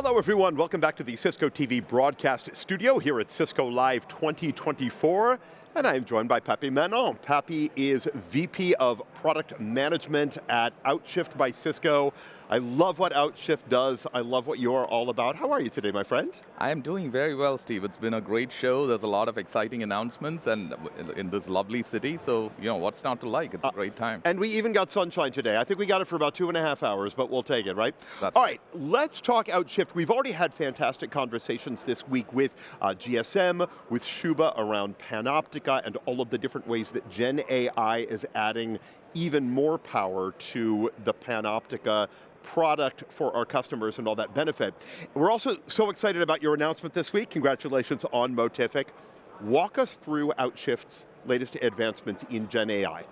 Hello everyone, welcome back to the Cisco TV broadcast studio here at Cisco Live 2024. And I'm joined by Papi Menon. Papi is VP of Product Management at Outshift by Cisco. I love what Outshift does. I love what you're all about. How are you today, my friend? I am doing very well, Steve. It's been a great show. There's a lot of exciting announcements and in this lovely city, so what's not to like? It's a great time. And we even got sunshine today. I think we got it for about 2.5 hours, but we'll take it, right? That's all right, let's talk Outshift. We've already had fantastic conversations this week with GSM, with Shuba around Panoptica, and all of the different ways that Gen AI is adding even more power to the Panoptica product for our customers and all that benefit. We're also so excited about your announcement this week. Congratulations on Motific. Walk us through Outshift's latest advancements in Gen AI.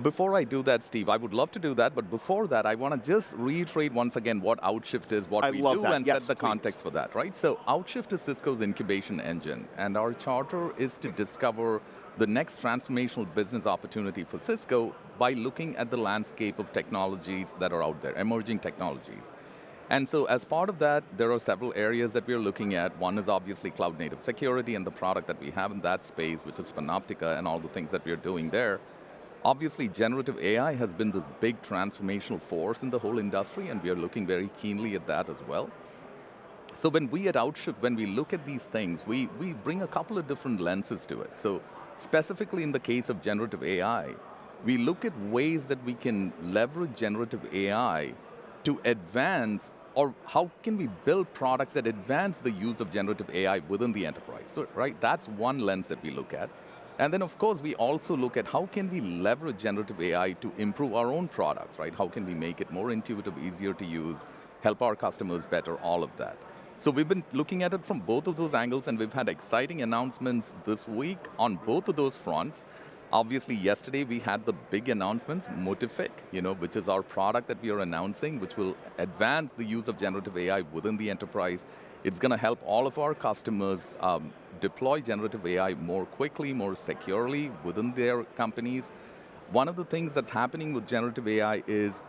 Before I do that, Steve, I would love to do that, but before that, I want to just reiterate once again what Outshift is, what we do, and set the context for that, right? So Outshift is Cisco's incubation engine, and our charter is to discover the next transformational business opportunity for Cisco by looking at the landscape of technologies that are out there, emerging technologies. And so as part of that, there are several areas that we're looking at. One is obviously cloud-native security and the product that we have in that space, which is Panoptica and all the things that we're doing there. Obviously, generative AI has been this big transformational force in the whole industry, and we are looking very keenly at that as well. So when we at Outshift, when we look at these things, we bring a couple of different lenses to it. So specifically in the case of generative AI, we look at ways that we can leverage generative AI to advance, or how can we build products that advance the use of generative AI within the enterprise. So, right, that's one lens that we look at. And then, of course, we also look at how can we leverage generative AI to improve our own products, right? How can we make it more intuitive, easier to use, help our customers better, all of that. So we've been looking at it from both of those angles, and we've had exciting announcements this week on both of those fronts. Obviously, yesterday we had the big announcements, Motific, which is our product that we are announcing, which will advance the use of generative AI within the enterprise. It's going to help all of our customers deploy generative AI more quickly, more securely within their companies. One of the things that's happening with generative AI is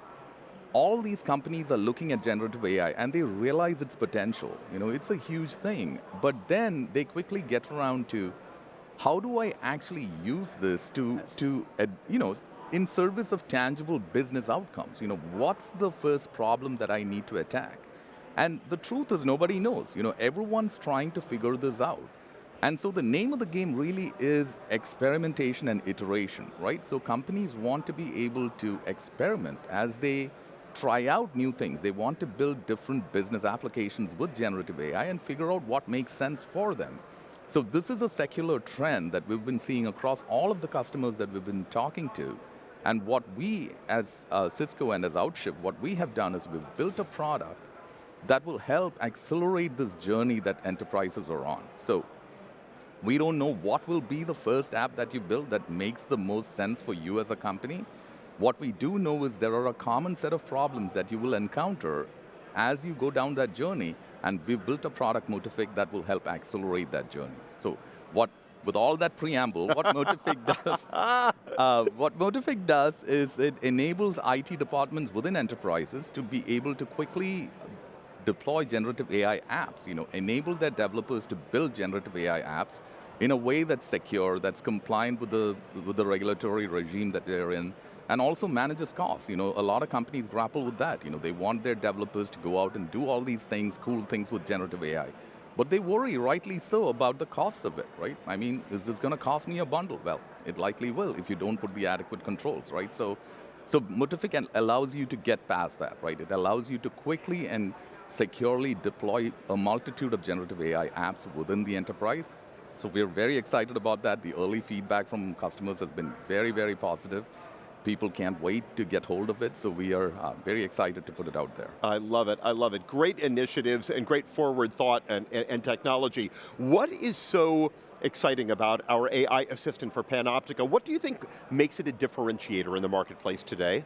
all these companies are looking at generative AI and they realize its potential. It's a huge thing, but then they quickly get around to how do I actually use this to in service of tangible business outcomes? What's the first problem that I need to attack? And the truth is nobody knows. Everyone's trying to figure this out. And so the name of the game really is experimentation and iteration, right? So companies want to be able to experiment as they try out new things. They want to build different business applications with generative AI and figure out what makes sense for them. So this is a secular trend that we've been seeing across all of the customers that we've been talking to. And what we, as Cisco and as Outshift, what we have done is we've built a product that will help accelerate this journey that enterprises are on. So we don't know what will be the first app that you build that makes the most sense for you as a company. What we do know is there are a common set of problems that you will encounter as you go down that journey, and we've built a product, Motific, that will help accelerate that journey. So with all that preamble, what Motific does is it enables IT departments within enterprises to be able to quickly deploy generative AI apps, enable their developers to build generative AI apps in a way that's secure, that's compliant with the regulatory regime that they're in, and also manages costs. A lot of companies grapple with that. They want their developers to go out and do all these things, cool things with generative AI. But they worry, rightly so, about the costs of it, right? I mean, is this going to cost me a bundle? Well, it likely will if you don't put the adequate controls, right? So Motific allows you to get past that, right? It allows you to quickly and securely deploy a multitude of generative AI apps within the enterprise. So we're very excited about that. The early feedback from customers has been very, very positive. People can't wait to get hold of it, so we are very excited to put it out there. I love it, I love it. Great initiatives and great forward thought and technology. What is so exciting about our AI assistant for Panoptica? What do you think makes it a differentiator in the marketplace today?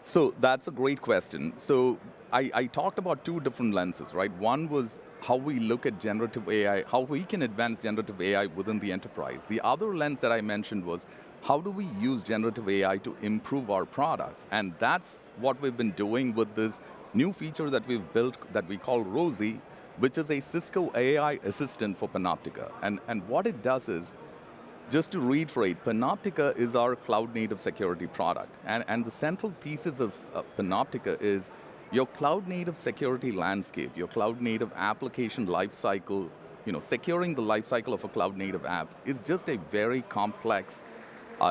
So that's a great question. So I talked about two different lenses, right? One was how we look at generative AI, how we can advance generative AI within the enterprise. The other lens that I mentioned was how do we use generative AI to improve our products? And that's what we've been doing with this new feature that we've built that we call Rosie, which is a Cisco AI assistant for Panoptica. And what it does is, just to reiterate, Panoptica is our cloud-native security product. And the central thesis of Panoptica is your cloud-native security landscape, your cloud-native application lifecycle, securing the lifecycle of a cloud-native app is just a very complex,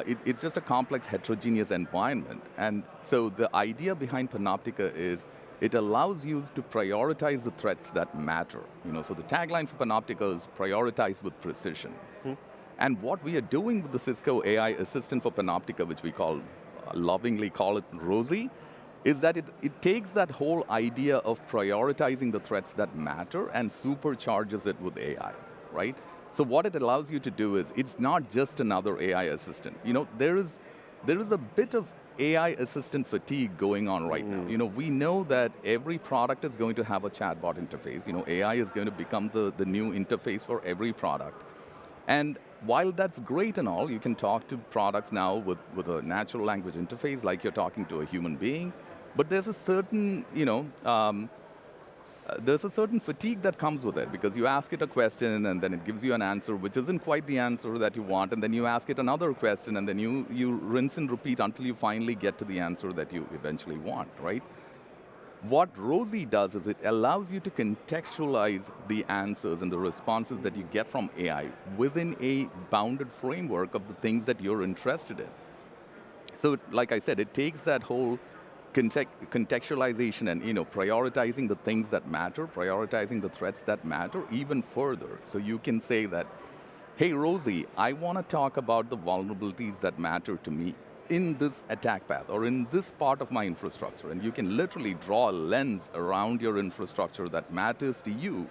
it's just a complex heterogeneous environment. And so the idea behind Panoptica is it allows you to prioritize the threats that matter. So the tagline for Panoptica is prioritize with precision. And what we are doing with the Cisco AI assistant for Panoptica, which we lovingly call it Rosie, is that it takes that whole idea of prioritizing the threats that matter and supercharges it with AI, right? So what it allows you to do is, it's not just another AI assistant. There is a bit of AI assistant fatigue going on right now. We know that every product is going to have a chatbot interface. AI is going to become the new interface for every product. And while that's great and all, you can talk to products now with a natural language interface like you're talking to a human being, but there's a certain, there's a certain fatigue that comes with it, because you ask it a question and then it gives you an answer which isn't quite the answer that you want, and then you ask it another question and then you rinse and repeat until you finally get to the answer that you eventually want, right? What Rosie does is it allows you to contextualize the answers and the responses that you get from AI within a bounded framework of the things that you're interested in. So, like I said, it takes that whole contextualization and prioritizing the things that matter, prioritizing the threats that matter even further. So you can say that, hey Rosie, I want to talk about the vulnerabilities that matter to me in this attack path or in this part of my infrastructure. And you can literally draw a lens around your infrastructure that matters to you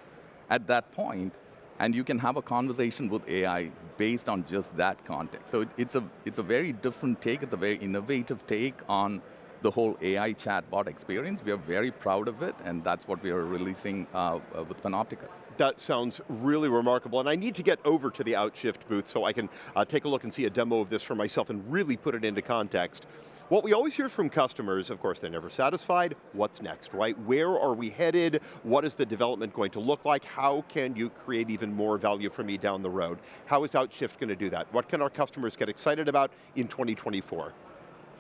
at that point, and you can have a conversation with AI based on just that context. So it's a very different take, it's a very innovative take on the whole AI chatbot experience. We are very proud of it, and that's what we are releasing with Panoptica. That sounds really remarkable, and I need to get over to the Outshift booth so I can take a look and see a demo of this for myself and really put it into context. What we always hear from customers, of course, they're never satisfied. What's next, right? Where are we headed? What is the development going to look like? How can you create even more value for me down the road? How is Outshift going to do that? What can our customers get excited about in 2024?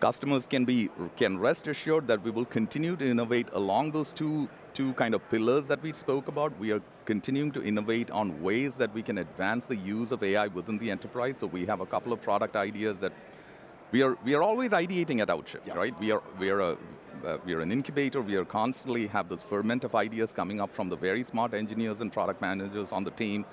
Customers can rest assured that we will continue to innovate along those two kind of pillars that we spoke about. We are continuing to innovate on ways that we can advance the use of AI within the enterprise. So we have a couple of product ideas that we are always ideating at Outshift, yes. Right? We are an incubator. We are constantly have this ferment of ideas coming up from the very smart engineers and product managers on the team.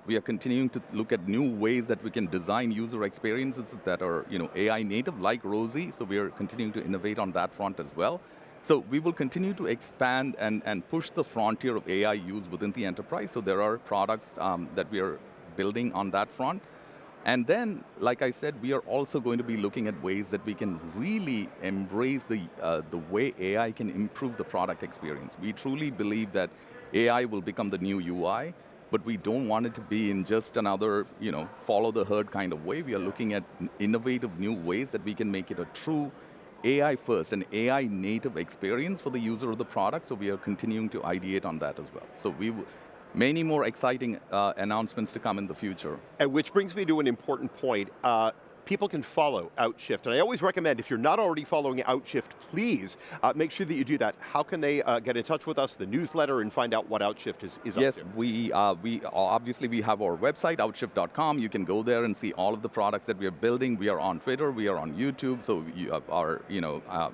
We are continuing to look at new ways that we can design user experiences that are AI native, like Rosie, so we are continuing to innovate on that front as well. So we will continue to expand and push the frontier of AI use within the enterprise, so there are products that we are building on that front. And then, like I said, we are also going to be looking at ways that we can really embrace the way AI can improve the product experience. We truly believe that AI will become the new UI, but we don't want it to be in just another, follow the herd kind of way. We are looking at innovative new ways that we can make it a true AI first, an AI native experience for the user of the product, so we are continuing to ideate on that as well. So many more exciting announcements to come in the future. And which brings me to an important point. People can follow Outshift, and I always recommend, if you're not already following Outshift, please make sure that you do that. How can they get in touch with us, the newsletter, and find out what Outshift is up to? Yes, we obviously we have our website, outshift.com. You can go there and see all of the products that we are building. We are on Twitter, we are on YouTube, so you are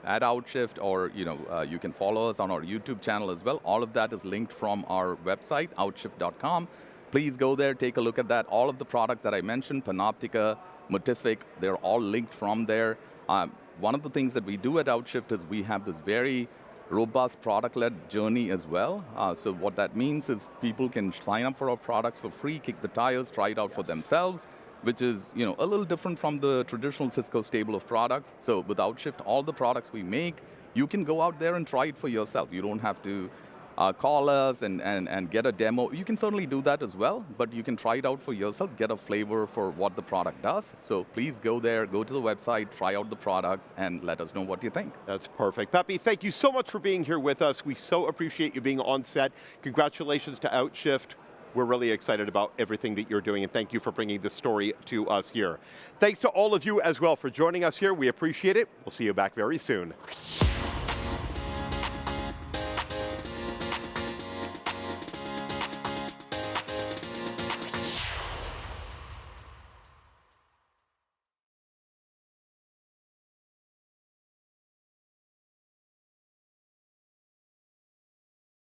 at Outshift, or you can follow us on our YouTube channel as well. All of that is linked from our website, outshift.com. Please go there, take a look at that. All of the products that I mentioned, Panoptica, Motific, they're all linked from there. One of the things that we do at Outshift is we have this very robust product-led journey as well. So what that means is people can sign up for our products for free, kick the tires, try it out for themselves, which is a little different from the traditional Cisco stable of products. So with Outshift, all the products we make, you can go out there and try it for yourself. You don't have to call us and get a demo. You can certainly do that as well, but you can try it out for yourself, get a flavor for what the product does. So please go there, go to the website, try out the products, and let us know what you think. That's perfect. Papi, thank you so much for being here with us. We so appreciate you being on set. Congratulations to Outshift. We're really excited about everything that you're doing, and thank you for bringing this story to us here. Thanks to all of you as well for joining us here. We appreciate it. We'll see you back very soon.